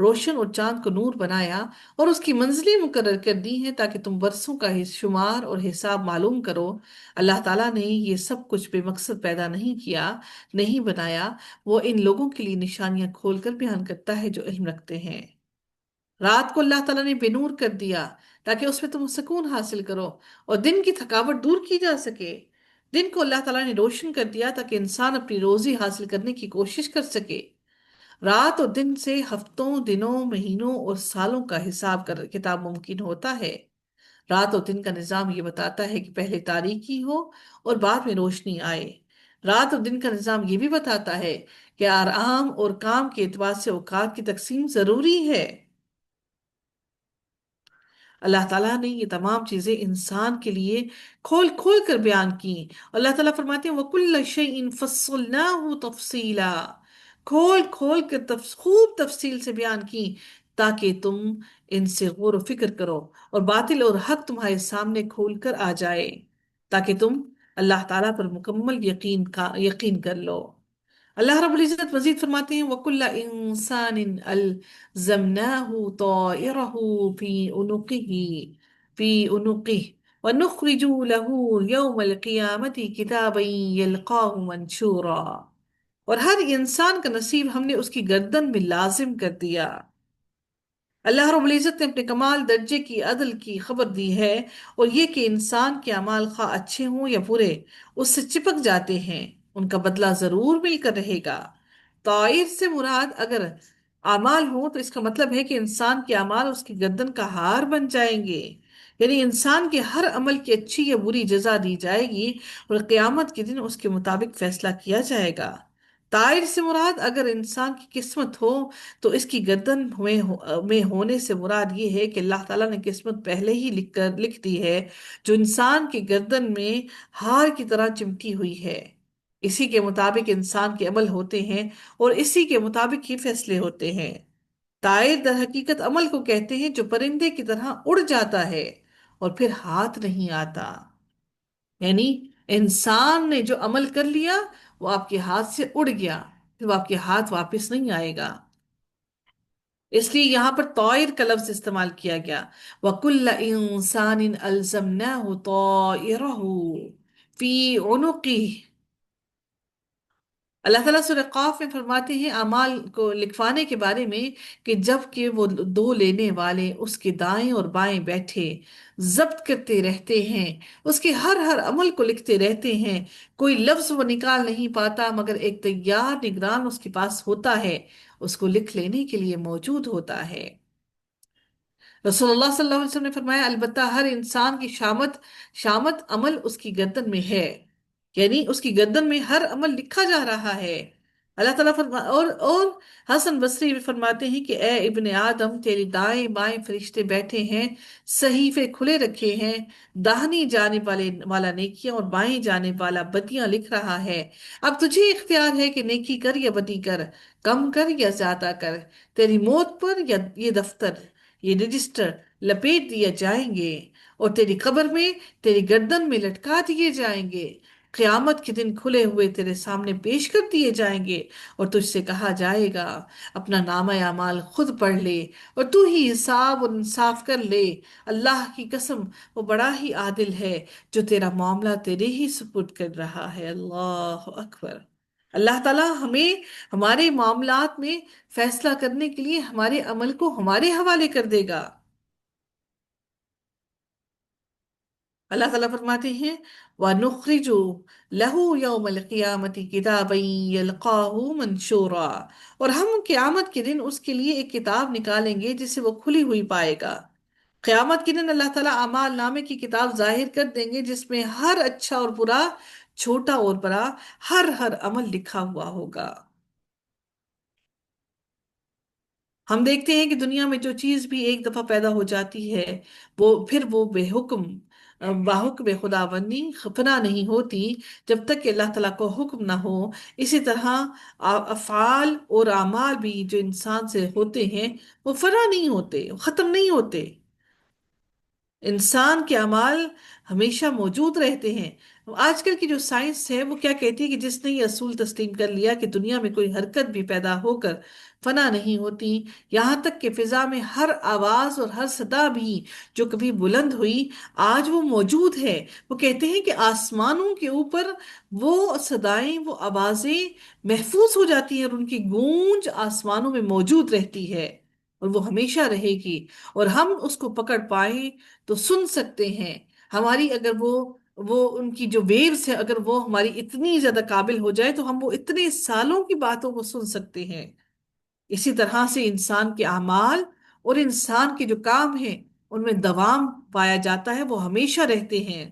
روشن اور چاند کو نور بنایا اور اس کی منزلیں مقرر کر دی ہیں تاکہ تم برسوں کا شمار اور حساب معلوم کرو۔ اللہ تعالیٰ نے یہ سب کچھ بے مقصد پیدا نہیں کیا، نہیں بنایا۔ وہ ان لوگوں کے لیے نشانیاں کھول کر بیان کرتا ہے جو علم رکھتے ہیں۔ رات کو اللہ تعالیٰ نے بے نور کر دیا تاکہ اس میں تم سکون حاصل کرو اور دن کی تھکاوٹ دور کی جا سکے۔ دن کو اللہ تعالیٰ نے روشن کر دیا تاکہ انسان اپنی روزی حاصل کرنے کی کوشش کر سکے۔ رات اور دن سے ہفتوں، دنوں، مہینوں اور سالوں کا حساب کر کتاب ممکن ہوتا ہے۔ رات اور دن کا نظام یہ بتاتا ہے کہ پہلے تاریکی ہو اور بعد میں روشنی آئے۔ رات اور دن کا نظام یہ بھی بتاتا ہے کہ آرام اور کام کے اعتبار سے اوقات کی تقسیم ضروری ہے۔ اللہ تعالیٰ نے یہ تمام چیزیں انسان کے لیے کھول کھول کر بیان کی۔ اللہ تعالیٰ فرماتے ہیں وَكُلَّ شَيْءٍ فَصَّلْنَاهُ تَفْصِيلًا، کھول کھول کر خوب تفصیل سے بیان کی تاکہ تم ان سے غور و فکر کرو اور باطل اور حق تمہارے سامنے کھول کر آ جائے تاکہ تم اللہ تعالیٰ پر مکمل یقین کر لو۔ اللہ رب العزت مزید فرماتے ہیں وَكُلَّ إِنسَانٍ أَلْزَمْنَاهُ طَائِرَهُ فِي أُنُقِهِ وَنُخْرِجُ لَهُ يَوْمَ الْقِيَامَةِ كِتَابًا يَلْقَاهُ مَنْشُورًا، اور ہر انسان کا نصیب ہم نے اس کی گردن میں لازم کر دیا۔ اللہ رب العزت نے اپنے کمال درجے کی عدل کی خبر دی ہے، اور یہ کہ انسان کے اعمال خواہ اچھے ہوں یا برے اس سے چپک جاتے ہیں، ان کا بدلہ ضرور مل کر رہے گا۔ طائر سے مراد اگر اعمال ہوں تو اس کا مطلب ہے کہ انسان کے اعمال اس کی گردن کا ہار بن جائیں گے، یعنی انسان کے ہر عمل کی اچھی یا بری جزا دی جائے گی اور قیامت کے دن اس کے مطابق فیصلہ کیا جائے گا۔ طائر سے مراد اگر انسان کی قسمت ہو تو اس کی گردن میں ہونے سے مراد یہ ہے کہ اللہ تعالیٰ نے قسمت پہلے ہی لکھ دی ہے، جو انسان کی گردن میں ہار کی طرح چمٹی ہوئی ہے۔ اسی کے مطابق انسان کے عمل ہوتے ہیں اور اسی کے مطابق ہی فیصلے ہوتے ہیں۔ طائر در حقیقت عمل کو کہتے ہیں جو پرندے کی طرح اڑ جاتا ہے اور پھر ہاتھ نہیں آتا، یعنی انسان نے جو عمل کر لیا وہ آپ کے ہاتھ سے اڑ گیا، پھر وہ آپ کے ہاتھ واپس نہیں آئے گا۔ اس لیے یہاں پر طائر کا لفظ استعمال کیا گیا۔ وَكُلَّ إِنسَانٍ أَلْزَمْنَاهُ طَائِرَهُ فِي عُنُقِهِ۔ اللہ تعالیٰ سورہ قاف میں فرماتے ہیں اعمال کو لکھوانے کے بارے میں کہ جب کہ وہ دو لینے والے اس کے دائیں اور بائیں بیٹھے ضبط کرتے رہتے ہیں، اس کے ہر ہر عمل کو لکھتے رہتے ہیں، کوئی لفظ وہ نکال نہیں پاتا مگر ایک تیار نگران اس کے پاس ہوتا ہے، اس کو لکھ لینے کے لیے موجود ہوتا ہے۔ رسول اللہ صلی اللہ علیہ وسلم نے فرمایا البتہ ہر انسان کی شامت عمل اس کی گردن میں ہے، یعنی اس کی گردن میں ہر عمل لکھا جا رہا ہے۔ اللہ تعالیٰ اور حسن بصری بھی فرماتے ہیں کہ اے ابن آدم، تیری دائیں بائیں فرشتے بیٹھے ہیں، صحیفے کھلے رکھے ہیں، داہنی جانب والا نیکیاں اور بائیں جانب والا بدیاں لکھ رہا ہے۔ اب تجھے اختیار ہے کہ نیکی کر یا بدی کر، کم کر یا زیادہ کر، تیری موت پر یا یہ دفتر، یہ رجسٹر لپیٹ دیے جائیں گے اور تیری قبر میں تیری گردن میں لٹکا دیے جائیں گے، قیامت کے دن کھلے ہوئے تیرے سامنے پیش کر دیے جائیں گے اور تجھ سے کہا جائے گا اپنا نامہ اعمال خود پڑھ لے اور تو ہی حساب اور انصاف کر لے۔ اللہ کی قسم وہ بڑا ہی عادل ہے جو تیرا معاملہ تیرے ہی سپرد کر رہا ہے۔ اللہ اکبر۔ اللہ تعالیٰ ہمیں ہمارے معاملات میں فیصلہ کرنے کے لیے ہمارے عمل کو ہمارے حوالے کر دے گا۔ اللہ تعالیٰ فرماتے ہیں وَنُخْرِجُ لَهُ يَوْمَ الْقِيَامَةِ كِتَابًا يَلْقَاهُ مَنْشُورًا، اور ہم قیامت کے دن اس کے لیے ایک کتاب نکالیں گے جسے وہ کھلی ہوئی پائے گا۔ قیامت کے دن اللہ تعالیٰ اعمال نامے کی کتاب ظاہر کر دیں گے جس میں ہر اچھا اور برا، چھوٹا اور بڑا، ہر ہر عمل لکھا ہوا ہوگا۔ ہم دیکھتے ہیں کہ دنیا میں جو چیز بھی ایک دفعہ پیدا ہو جاتی ہے وہ باحکم خداوندی فنا نہیں ہوتی جب تک کہ اللہ تعالیٰ کو حکم نہ ہو۔ اسی طرح افعال اور اعمال بھی جو انسان سے ہوتے ہیں وہ فنا نہیں ہوتے، ختم نہیں ہوتے۔ انسان کے اعمال ہمیشہ موجود رہتے ہیں۔ آج کل کی جو سائنس ہے وہ کیا کہتی ہے کہ جس نے یہ اصول تسلیم کر لیا کہ دنیا میں کوئی حرکت بھی پیدا ہو کر فنا نہیں ہوتی، یہاں تک کہ فضا میں ہر آواز اور ہر صدا بھی جو کبھی بلند ہوئی آج وہ موجود ہے۔ وہ کہتے ہیں کہ آسمانوں کے اوپر وہ صدائیں، وہ آوازیں محفوظ ہو جاتی ہیں اور ان کی گونج آسمانوں میں موجود رہتی ہے اور وہ ہمیشہ رہے گی، اور ہم اس کو پکڑ پائیں تو سن سکتے ہیں۔ ہماری اگر وہ ان کی جو ویوز ہے اگر وہ ہماری اتنی زیادہ قابل ہو جائے تو ہم وہ اتنے سالوں کی باتوں کو سن سکتے ہیں۔ اسی طرح سے انسان کے اعمال اور انسان کے جو کام ہیں ان میں دوام پایا جاتا ہے، وہ ہمیشہ رہتے ہیں۔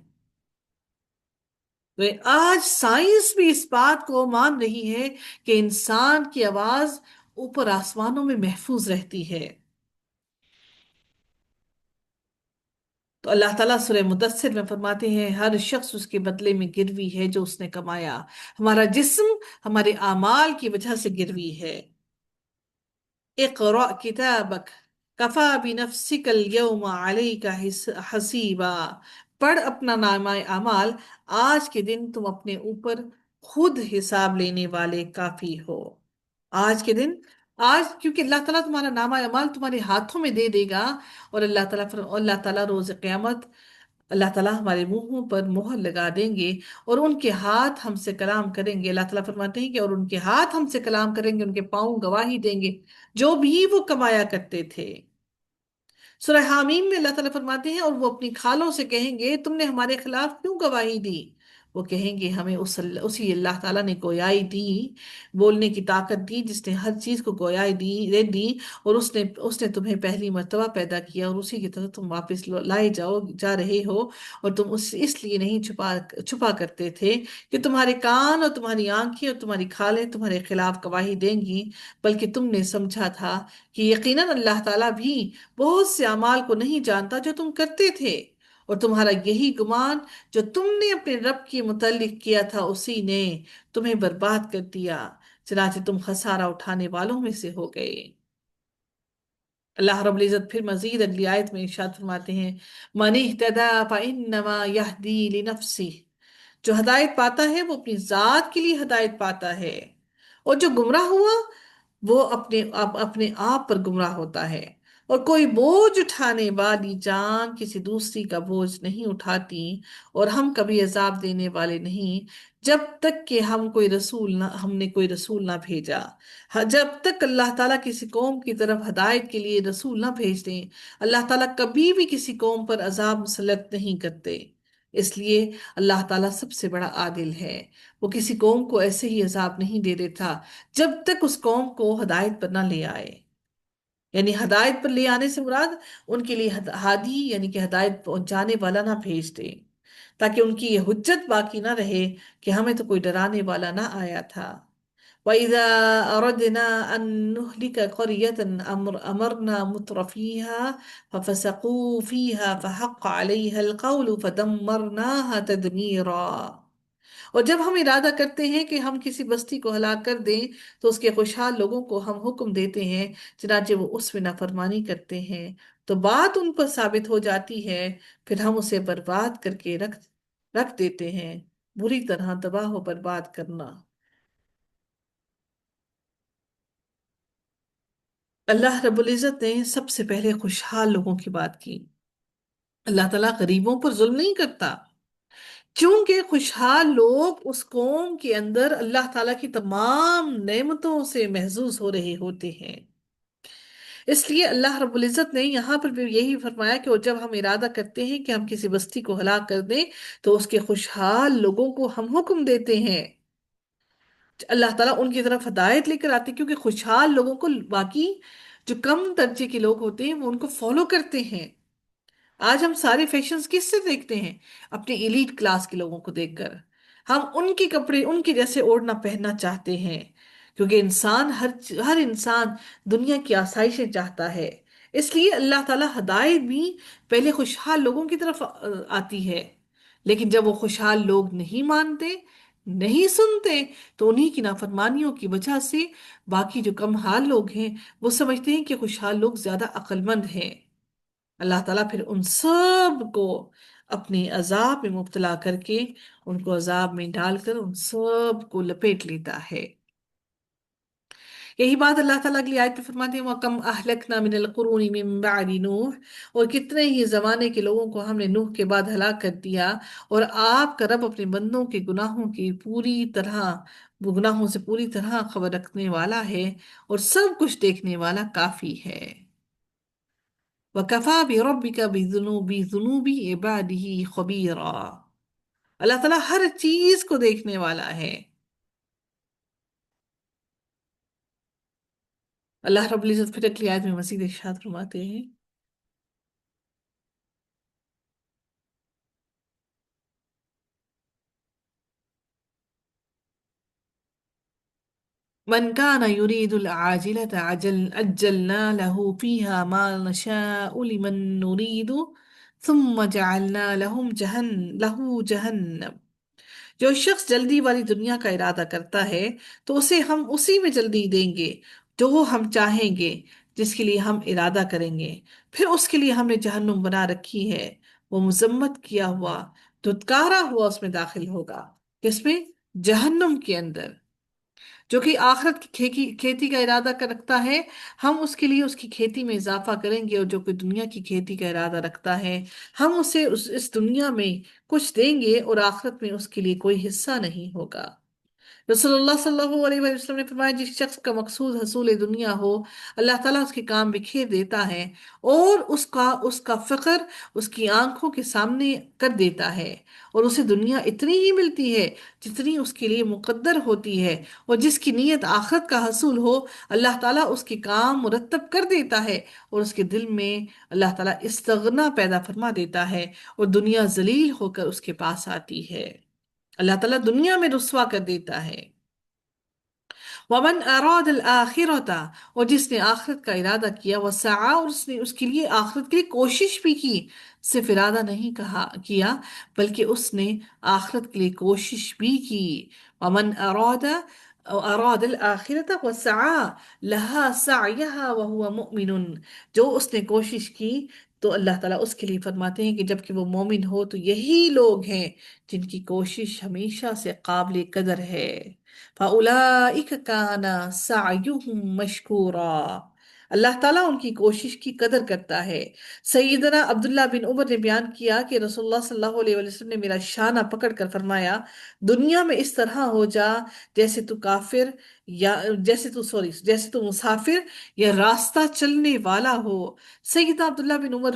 تو آج سائنس بھی اس بات کو مان رہی ہے کہ انسان کی آواز اوپر آسمانوں میں محفوظ رہتی ہے۔ تو اللہ تعالیٰ سورہ مدثر میں فرماتے ہیں ہر شخص اس کے بدلے میں گروی ہے جو اس نے کمایا۔ ہمارا جسم ہمارے اعمال کی وجہ سے گروی ہے۔ اقرأ کتابک کفا بنفسک اليوم علیک حسیبا، پڑھ اپنا نامہ اعمال، آج کے دن تم اپنے اوپر خود حساب لینے والے کافی ہو۔ آج کے دن، آج کیونکہ اللہ تعالیٰ تمہارا نامہ اعمال تمہارے ہاتھوں میں دے دے گا، اور اللہ تعالیٰ روز قیامت اللہ تعالیٰ ہمارے منہوں پر مہر لگا دیں گے اور ان کے ہاتھ ہم سے کلام کریں گے۔ اللہ تعالیٰ فرماتے ہیں کہ اور ان کے ہاتھ ہم سے کلام کریں گے، ان کے پاؤں گواہی دیں گے جو بھی وہ کمایا کرتے تھے۔ سورہ حامیم میں اللہ تعالیٰ فرماتے ہیں اور وہ اپنی کھالوں سے کہیں گے تم نے ہمارے خلاف کیوں گواہی دی؟ وہ کہیں گے ہمیں اسی اللہ تعالیٰ نے گویائی دی، بولنے کی طاقت دی، جس نے ہر چیز کو گویائی دی، اور اس نے تمہیں پہلی مرتبہ پیدا کیا اور اسی کی طرف تم واپس لائے جا رہے ہو، اور تم اس لیے نہیں چھپا کرتے تھے کہ تمہارے کان اور تمہاری آنکھیں اور تمہاری کھالیں تمہارے خلاف گواہی دیں گی، بلکہ تم نے سمجھا تھا کہ یقیناً اللہ تعالیٰ بھی بہت سے اعمال کو نہیں جانتا جو تم کرتے تھے، اور تمہارا یہی گمان جو تم نے اپنے رب کے متعلق کیا تھا اسی نے تمہیں برباد کر دیا، چنانچہ تم خسارہ اٹھانے والوں میں سے ہو گئے۔ اللہ رب العزت پھر مزید اگلی آیت میں ارشاد فرماتے ہیں من اہتدی فانما یہدی لنفسہ، جو ہدایت پاتا ہے وہ اپنی ذات کے لیے ہدایت پاتا ہے، اور جو گمراہ ہوا وہ اپنے آپ پر گمراہ ہوتا ہے، اور کوئی بوجھ اٹھانے والی جان کسی دوسری کا بوجھ نہیں اٹھاتی، اور ہم کبھی عذاب دینے والے نہیں جب تک کہ ہم نے کوئی رسول نہ بھیجا۔ جب تک اللہ تعالیٰ کسی قوم کی طرف ہدایت کے لیے رسول نہ بھیج دیں، اللہ تعالیٰ کبھی بھی کسی قوم پر عذاب مسلط نہیں کرتے۔ اس لیے اللہ تعالیٰ سب سے بڑا عادل ہے، وہ کسی قوم کو ایسے ہی عذاب نہیں دے دیتا جب تک اس قوم کو ہدایت پر نہ لے آئے۔ یعنی ہدایت پر لے آنے سے مراد ان کے لیے ہادی یعنی کہ ہدایت پہنچانے والا نہ بھیج دے، تاکہ ان کی یہ حجت باقی نہ رہے کہ ہمیں تو کوئی ڈرانے والا نہ آیا تھا۔ وَإِذَا أَرَدْنَا أَن نُهْلِكَ قَرْيَةً أَمَرْنَا مُتْرَفِيهَا فَفَسَقُوا فِيهَا فَحَقَّ عَلَيْهَا الْقَوْلُ فَدَمَّرْنَاهَا تَدْمِيرًا۔ اور جب ہم ارادہ کرتے ہیں کہ ہم کسی بستی کو ہلاک کر دیں تو اس کے خوشحال لوگوں کو ہم حکم دیتے ہیں، چنانچہ وہ اس میں نافرمانی کرتے ہیں تو بات ان پر ثابت ہو جاتی ہے، پھر ہم اسے برباد کر کے رکھ دیتے ہیں۔ بری طرح تباہ و برباد کرنا۔ اللہ رب العزت نے سب سے پہلے خوشحال لوگوں کی بات کی۔ اللہ تعالیٰ غریبوں پر ظلم نہیں کرتا، کیونکہ خوشحال لوگ اس قوم کے اندر اللہ تعالیٰ کی تمام نعمتوں سے محظوظ ہو رہے ہوتے ہیں۔ اس لیے اللہ رب العزت نے یہاں پر بھی یہی فرمایا کہ جب ہم ارادہ کرتے ہیں کہ ہم کسی بستی کو ہلاک کر دیں تو اس کے خوشحال لوگوں کو ہم حکم دیتے ہیں۔ اللہ تعالیٰ ان کی طرف ہدایت لے کر آتے ہیں، کیونکہ خوشحال لوگوں کو باقی جو کم درجے کے لوگ ہوتے ہیں وہ ان کو فالو کرتے ہیں۔ آج ہم سارے فیشنز کس سے دیکھتے ہیں؟ اپنے ایلیٹ کلاس کے لوگوں کو دیکھ کر ہم ان کے کپڑے ان کے جیسے اوڑھنا پہننا چاہتے ہیں، کیونکہ ہر انسان دنیا کی آسائشیں چاہتا ہے۔ اس لیے اللہ تعالیٰ ہدایت بھی پہلے خوشحال لوگوں کی طرف آتی ہے، لیکن جب وہ خوشحال لوگ نہیں مانتے، نہیں سنتے، تو انہی کی نافرمانیوں کی وجہ سے باقی جو کم حال لوگ ہیں وہ سمجھتے ہیں کہ خوشحال لوگ زیادہ عقل مند ہیں۔ اللہ تعالیٰ پھر ان سب کو اپنے عذاب میں مبتلا کر کے، ان کو عذاب میں ڈال کر ان سب کو لپیٹ لیتا ہے۔ یہی بات اللہ تعالیٰ اگلی آیت میں فرماتے ہیں، وَكَمْ أَهْلَكْنَا مِنَ الْقُرُونِ مِن بَعْدِ نُوحٍ، اور کتنے ہی زمانے کے لوگوں کو ہم نے نوح کے بعد ہلاک کر دیا۔ اور آپ کا رب اپنے بندوں کے گناہوں کی پوری طرح، وہ گناہوں سے پوری طرح خبر رکھنے والا ہے اور سب کچھ دیکھنے والا کافی ہے۔ وَكَفَى بِرَبِّكَ بِذُنُوبِ عِبَادِهِ خَبِيرًا، اللہ تعالیٰ ہر چیز کو دیکھنے والا ہے۔ اللہ رب العزت پھر اگلی آیت میں مزید ارشاد فرماتے ہیں، من كان يريد العاجلة عجلنا له فيها ما نشاء لمن نريد ثم جعلنا له جهنم، جو شخص جلدی والی دنیا کا ارادہ کرتا ہے تو اسے ہم اسی میں جلدی دیں گے جو ہم چاہیں گے، جس کے لیے ہم ارادہ کریں گے، پھر اس کے لیے ہم نے جہنم بنا رکھی ہے، وہ مذمت کیا ہوا، دھتکارا ہوا اس میں داخل ہوگا۔ کس میں؟ جہنم کے اندر۔ جو کہ آخرت کی کھیتی کا ارادہ رکھتا ہے، ہم اس کے لیے اس کی کھیتی میں اضافہ کریں گے، اور جو کوئی دنیا کی کھیتی کا ارادہ رکھتا ہے، ہم اسے اس دنیا میں کچھ دیں گے اور آخرت میں اس کے لیے کوئی حصہ نہیں ہوگا۔ رسول اللہ صلی اللہ علیہ وسلم نے فرمایا، جس شخص کا مقصود حصول دنیا ہو، اللہ تعالیٰ اس کے کام بکھیر دیتا ہے اور اس کا فقر اس کی آنکھوں کے سامنے کر دیتا ہے، اور اسے دنیا اتنی ہی ملتی ہے جتنی اس کے لیے مقدر ہوتی ہے، اور جس کی نیت آخرت کا حصول ہو، اللہ تعالیٰ اس کے کام مرتب کر دیتا ہے، اور اس کے دل میں اللہ تعالیٰ استغنا پیدا فرما دیتا ہے، اور دنیا ذلیل ہو کر اس کے پاس آتی ہے۔ اللہ تعالیٰ دنیا میں رسوا کر دیتا ہے۔ وَمَنْ أَرَادَ الْآخِرَةَ، اور جس نے آخرت کا ارادہ کیا، وَسَعَى، اور اس نے اس کے لیے آخرت کے لیے کوشش بھی کی، صرف ارادہ نہیں کیا بلکہ اس نے آخرت کے لیے کوشش بھی کی۔ وَمَنْ أَرَادَ الْآخِرَةَ وَسَعَى لَهَا سَعْيَهَا وَهُوَ مُؤْمِنٌ، جو اس نے کوشش کی تو اللہ تعالیٰ اس کے لیے فرماتے ہیں کہ جب کہ وہ مومن ہو تو یہی لوگ ہیں جن کی کوشش ہمیشہ سے قابل قدر ہے۔ فَأُولَئِكَ كَانَ سَعْيُهُمْ مَشْكُورًا، اللہ تعالیٰ ان کی کوشش کی قدر کرتا ہے۔ سیدنا عبداللہ بن عمر نے بیان کیا کہ رسول اللہ صلی اللہ علیہ وسلم نے میرا شانہ پکڑ کر فرمایا، دنیا میں اس طرح ہو جا جیسے تو کافر یا جیسے تو مسافر یا راستہ چلنے والا ہو۔ سیدنا عبداللہ بن عمر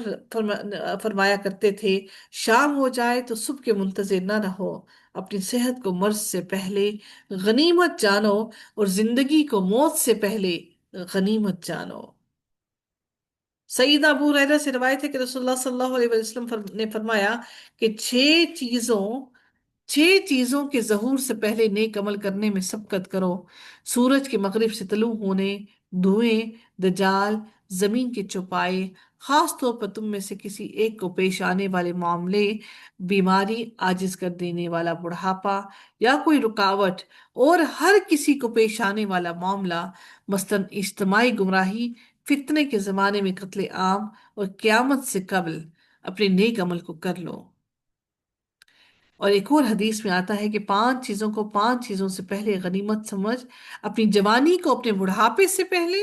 فرمایا کرتے تھے، شام ہو جائے تو صبح کے منتظر نہ رہو، اپنی صحت کو مرض سے پہلے غنیمت جانو، اور زندگی کو موت سے پہلے غنیمت جانو۔ سیدہ ابو ہریرہ سے روایت ہے کہ رسول اللہ صلی اللہ علیہ وسلم نے فرمایا کہ چھ چیزوں کے ظہور سے پہلے نیک عمل کرنے میں سبقت کرو: سورج کے مغرب سے طلوع ہونے، دھوئیں، دجال، زمین کے چوپائے، خاص طور پر تم میں سے کسی ایک کو پیش آنے والے معاملے، بیماری، عاجز کر دینے والا بڑھاپا یا کوئی رکاوٹ، اور ہر کسی کو پیش آنے والا معاملہ، مثلاً اجتماعی گمراہی، فتنے کے زمانے میں قتل عام، اور قیامت سے قبل اپنے نیک عمل کو کر لو۔ اور ایک اور حدیث میں آتا ہے کہ پانچ چیزوں سے پہلے غنیمت سمجھ: اپنی جوانی کو اپنے بڑھاپے سے پہلے،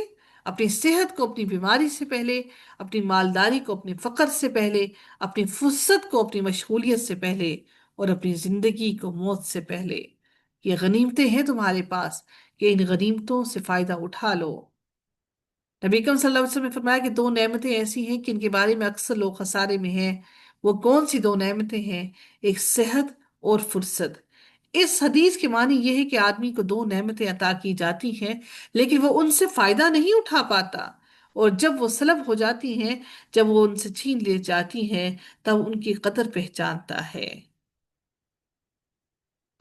اپنی صحت کو اپنی بیماری سے پہلے، اپنی مالداری کو اپنے فقر سے پہلے، اپنی فرصت کو اپنی مشغولیت سے پہلے، اور اپنی زندگی کو موت سے پہلے۔ یہ غنیمتیں ہیں تمہارے پاس، کہ ان غنیمتوں سے فائدہ اٹھا لو۔ نبی اکرم صلی اللہ علیہ وسلم نے فرمایا کہ دو نعمتیں ایسی ہیں کہ ان کے بارے میں اکثر لوگ خسارے میں ہیں۔ وہ کون سی دو نعمتیں ہیں؟ ایک صحت اور فرصت۔ اس حدیث کے معنی یہ ہے کہ آدمی کو دو نعمتیں عطا کی جاتی ہیں لیکن وہ ان سے فائدہ نہیں اٹھا پاتا، اور جب وہ سلب ہو جاتی ہیں، جب وہ ان سے چھین لی جاتی ہیں، تب ان کی قدر پہچانتا ہے۔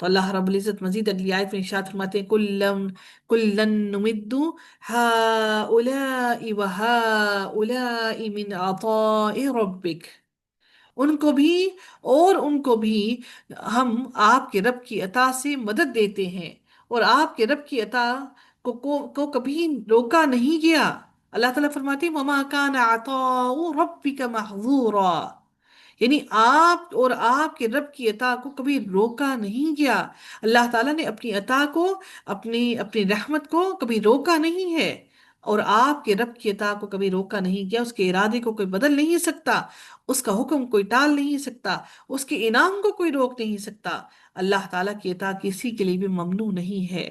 تو اللہ رب العزت مزید اگلی آیت میں ارشاد فرماتے ہیں، کُلًّا نُمِدُّ هَٰؤُلَاءِ وَهَٰؤُلَاءِ مِنْ عَطَاءِ رَبِّكَ، ان کو بھی ہم آپ کے رب کی عطا سے مدد دیتے ہیں، اور آپ کے رب کی عطا کو کبھی روکا نہیں گیا۔ اللہ تعالیٰ فرماتے ہیں وما کان عطاء ربک محظورا، یعنی آپ اور آپ کے رب کی عطا کو کبھی روکا نہیں گیا۔ اللہ تعالیٰ نے اپنی عطا کو، اپنی اپنی رحمت کو کبھی روکا نہیں ہے، اور آپ کے رب کی عطا کو کبھی روکا نہیں گیا۔ اس کے ارادے کو کوئی بدل نہیں سکتا، اس کا حکم کوئی ٹال نہیں سکتا، اس کے انعام کو کوئی روک نہیں سکتا۔ اللہ تعالیٰ کی عطا کسی کے لیے بھی ممنوع نہیں ہے۔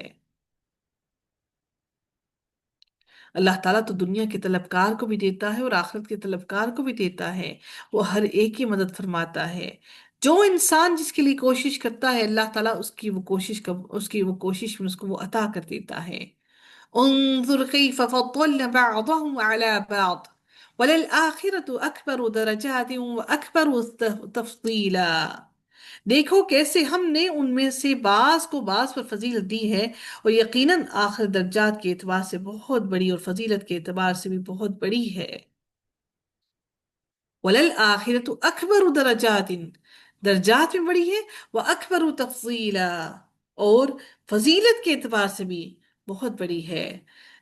اللہ تعالیٰ تو دنیا کے طلبکار کو بھی دیتا ہے اور آخرت کے طلبکار کو بھی دیتا ہے، وہ ہر ایک کی مدد فرماتا ہے۔ جو انسان جس کے لیے کوشش کرتا ہے، اللہ تعالیٰ اس کی وہ کوشش میں اس کو وہ عطا کر دیتا ہے۔ انظر كيف فضلنا بعضهم على بعض وللآخرة أكبر درجات وأكبر تفضيلا، دیکھو کیسے ہم نے ان میں سے بعض کو بعض پر فضیلت دی ہے، اور یقیناً آخر درجات کے اعتبار سے بہت بڑی اور فضیلت کے اعتبار سے بھی بہت بڑی ہے۔ وَلَلْآخِرَةُ أَكْبَرُ دَرَجَاتٍ، درجات میں بڑی ہے، وَأَكْبَرُ تَفْضِيلًا، اور فضیلت کے اعتبار سے بھی بہت بڑی ہے۔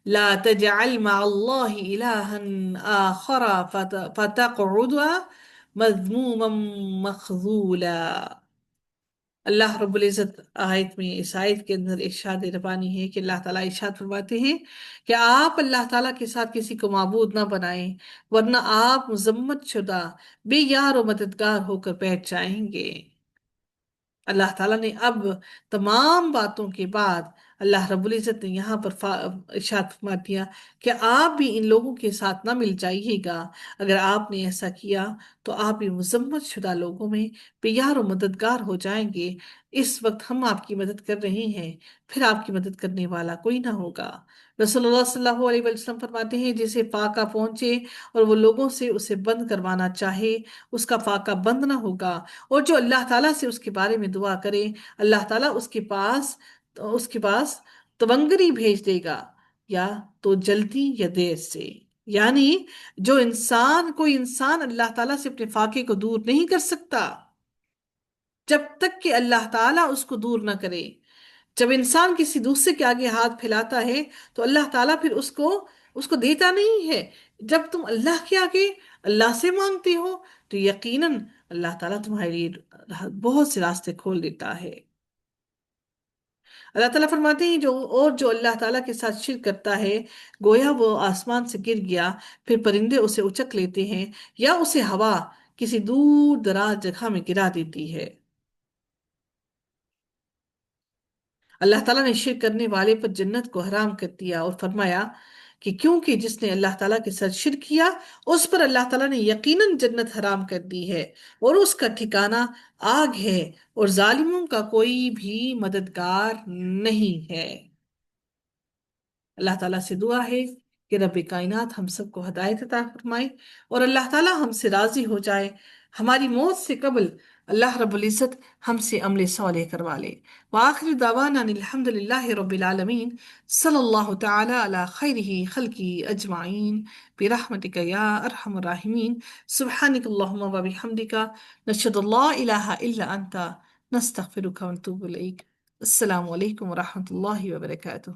لا تجعل مع اللہ الہا آخر فتقعد مذموما مخذولا۔ اللہ رب العزت آیت میں، اس آیت کے اندر ارشاد ربانی ہے کہ اللہ تعالیٰ ارشاد فرماتے ہیں کہ آپ اللہ تعالیٰ کے ساتھ کسی کو معبود نہ بنائیں، ورنہ آپ مذمت شدہ، بے یار و مددگار ہو کر بیٹھ جائیں گے۔ اللہ تعالیٰ نے اب تمام باتوں کے بعد اللہ رب العزت نے یہاں پر ارشاد فرما دیا کہ آپ بھی ان لوگوں کے ساتھ نہ مل جائیے گا۔ اگر آپ نے ایسا کیا تو آپ بھی مذمت شدہ لوگوں میں پیار و مددگار ہو جائیں گے۔ اس وقت ہم آپ کی مدد کر رہے ہیں، پھر آپ کی مدد کرنے والا کوئی نہ ہوگا۔ رسول اللہ صلی اللہ علیہ وسلم فرماتے ہیں جسے فاقہ پہنچے اور وہ لوگوں سے اسے بند کروانا چاہے، اس کا فاقہ بند نہ ہوگا، اور جو اللہ تعالیٰ سے اس کے بارے میں دعا کرے، اللہ تعالیٰ اس کے پاس تونگری بھیج دے گا، یا تو جلدی یا دیر سے۔ یعنی کوئی انسان اللہ تعالیٰ سے اپنے فاقے کو دور نہیں کر سکتا جب تک کہ اللہ تعالیٰ اس کو دور نہ کرے۔ جب انسان کسی دوسرے کے آگے ہاتھ پھیلاتا ہے تو اللہ تعالیٰ پھر اس کو دیتا نہیں ہے۔ جب تم اللہ کے آگے اللہ سے مانگتے ہو تو یقیناً اللہ تعالیٰ تمہارے لیے بہت سے راستے کھول دیتا ہے۔ اللہ تعالیٰ فرماتے ہیں جو اللہ تعالیٰ کے ساتھ شرک کرتا ہے، گویا وہ آسمان سے گر گیا، پھر پرندے اسے اچک لیتے ہیں، یا اسے ہوا کسی دور دراز جگہ میں گرا دیتی ہے۔ اللہ تعالیٰ نے شرک کرنے والے پر جنت کو حرام کر دیا اور فرمایا کہ کیونکہ جس نے اللہ تعالیٰ کے ساتھ شرک کیا، اس پر اللہ تعالیٰ نے یقیناً جنت حرام کر دی ہے، اور اس کا ٹھکانہ آگ ہے، اور ظالموں کا کوئی بھی مددگار نہیں ہے۔ اللہ تعالیٰ سے دعا ہے کہ رب کائنات ہم سب کو ہدایت عطا فرمائے، اور اللہ تعالیٰ ہم سے راضی ہو جائے، ہماری موت سے قبل اللہ رب العزت ہم سے عمل صالح کروا لے۔ وآخر دعوانا ان الحمد للہ رب العالمین، صلی اللہ تعالی علی خیرہ خلقہ اجمعین، برحمتک یا ارحم الراحمین، سبحانک اللہم و بحمدک، نشہد اللہ الہ الا انت، نستغفرک ونتوب الیک۔ السلام علیکم ورحمۃ اللہ وبرکاتہ۔